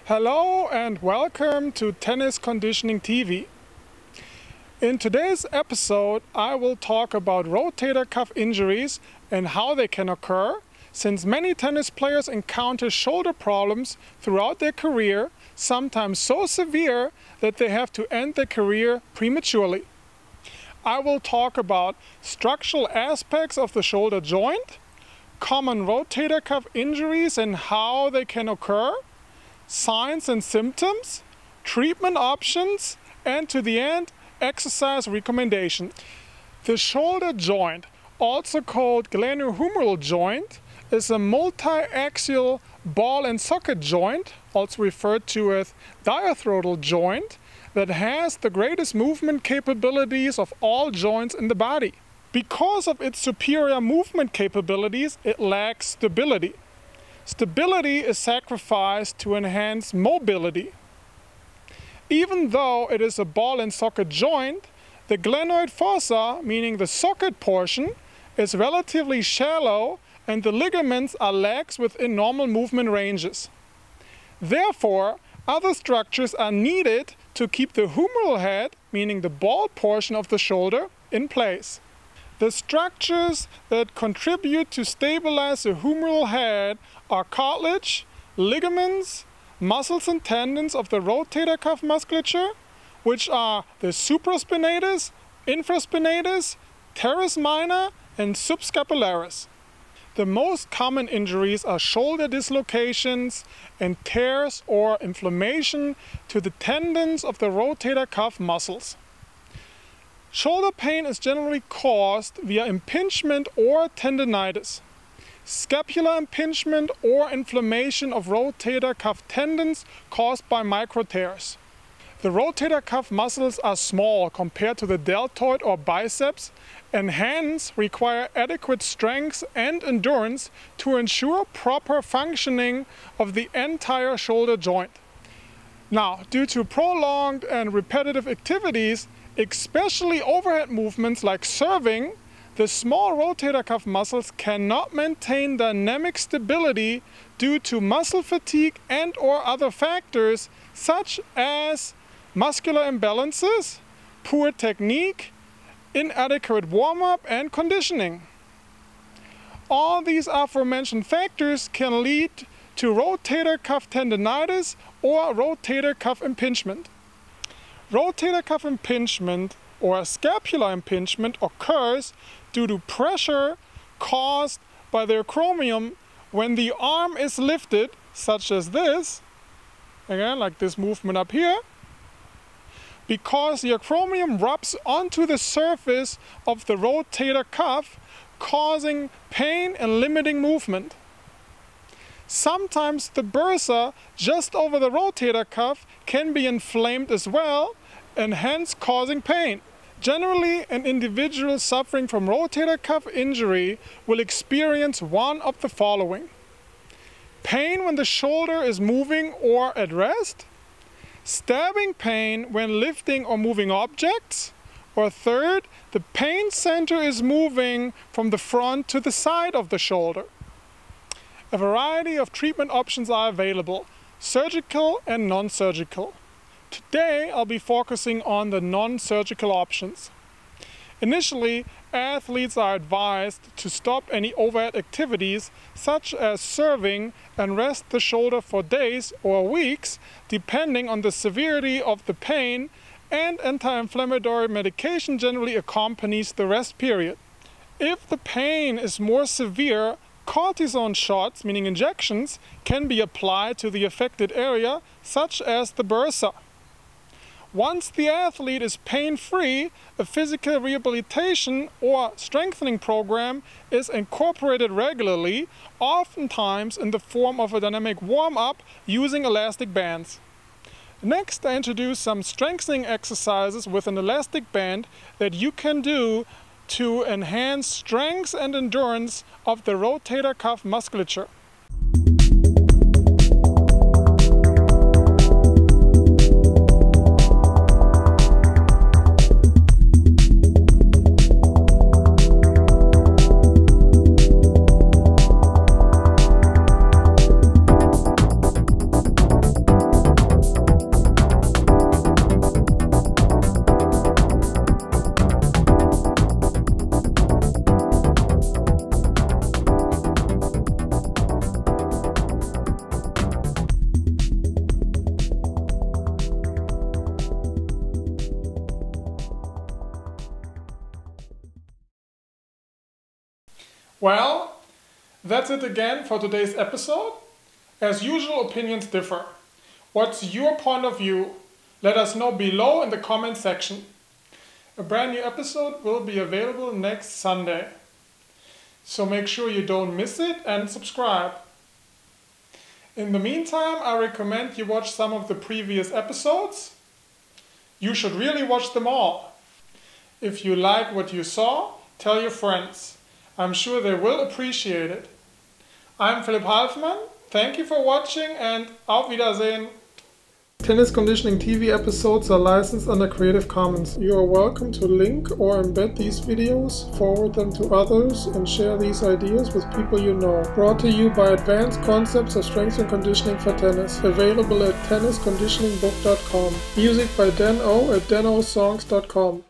Hello and welcome to Tennis Conditioning TV. In today's episode, I will talk about rotator cuff injuries and how they can occur, since many tennis players encounter shoulder problems throughout their career, sometimes so severe that they have to end their career prematurely. I will talk about structural aspects of the shoulder joint, common rotator cuff injuries and how they can occur, signs and symptoms, treatment options, and to the end, exercise recommendations. The shoulder joint, also called glenohumeral joint, is a multi-axial ball and socket joint, also referred to as diastrophic joint, that has the greatest movement capabilities of all joints in the body. Because of its superior movement capabilities, it lacks stability. Stability is sacrificed to enhance mobility. Even though it is a ball and socket joint, the glenoid fossa, meaning the socket portion, is relatively shallow and the ligaments are lax within normal movement ranges. Therefore, other structures are needed to keep the humeral head, meaning the ball portion of the shoulder, in place. The structures that contribute to stabilize the humeral head are cartilage, ligaments, muscles and tendons of the rotator cuff musculature, which are the supraspinatus, infraspinatus, teres minor, and subscapularis. The most common injuries are shoulder dislocations and tears or inflammation to the tendons of the rotator cuff muscles. Shoulder pain is generally caused via impingement or tendinitis. Scapular impingement or inflammation of rotator cuff tendons caused by micro tears. The rotator cuff muscles are small compared to the deltoid or biceps and hence require adequate strength and endurance to ensure proper functioning of the entire shoulder joint. Now, due to prolonged and repetitive activities, especially overhead movements like serving, the small rotator cuff muscles cannot maintain dynamic stability due to muscle fatigue and/or other factors such as muscular imbalances, poor technique, inadequate warm-up and conditioning. All these aforementioned factors can lead to rotator cuff tendinitis or rotator cuff impingement. Rotator cuff impingement or scapular impingement occurs due to pressure caused by the acromion when the arm is lifted, such as this, again like this movement up here, because the acromion rubs onto the surface of the rotator cuff, causing pain and limiting movement. Sometimes the bursa just over the rotator cuff can be inflamed as well and hence causing pain. Generally, an individual suffering from rotator cuff injury will experience one of the following: pain when the shoulder is moving or at rest, stabbing pain when lifting or moving objects, or third, the pain center is moving from the front to the side of the shoulder. A variety of treatment options are available, surgical and non-surgical. Today, I'll be focusing on the non-surgical options. Initially, athletes are advised to stop any overhead activities such as serving and rest the shoulder for days or weeks, depending on the severity of the pain, and anti-inflammatory medication generally accompanies the rest period. If the pain is more severe, cortisone shots, meaning injections, can be applied to the affected area, such as the bursa. Once the athlete is pain-free, a physical rehabilitation or strengthening program is incorporated regularly, oftentimes in the form of a dynamic warm-up using elastic bands. Next, I introduce some strengthening exercises with an elastic band that you can do to enhance strength and endurance of the rotator cuff musculature. Well, that's it again for today's episode. As usual, opinions differ. What's your point of view? Let us know below in the comment section. A brand new episode will be available next Sunday. So make sure you don't miss it and subscribe. In the meantime, I recommend you watch some of the previous episodes. You should really watch them all. If you like what you saw, tell your friends. I'm sure they will appreciate it. I'm Philipp Halfmann. Thank you for watching and auf Wiedersehen. Tennis Conditioning TV episodes are licensed under Creative Commons. You are welcome to link or embed these videos, forward them to others, and share these ideas with people you know. Brought to you by Advanced Concepts of Strength and Conditioning for Tennis. Available at tennisconditioningbook.com. Music by Dan O at danosongs.com.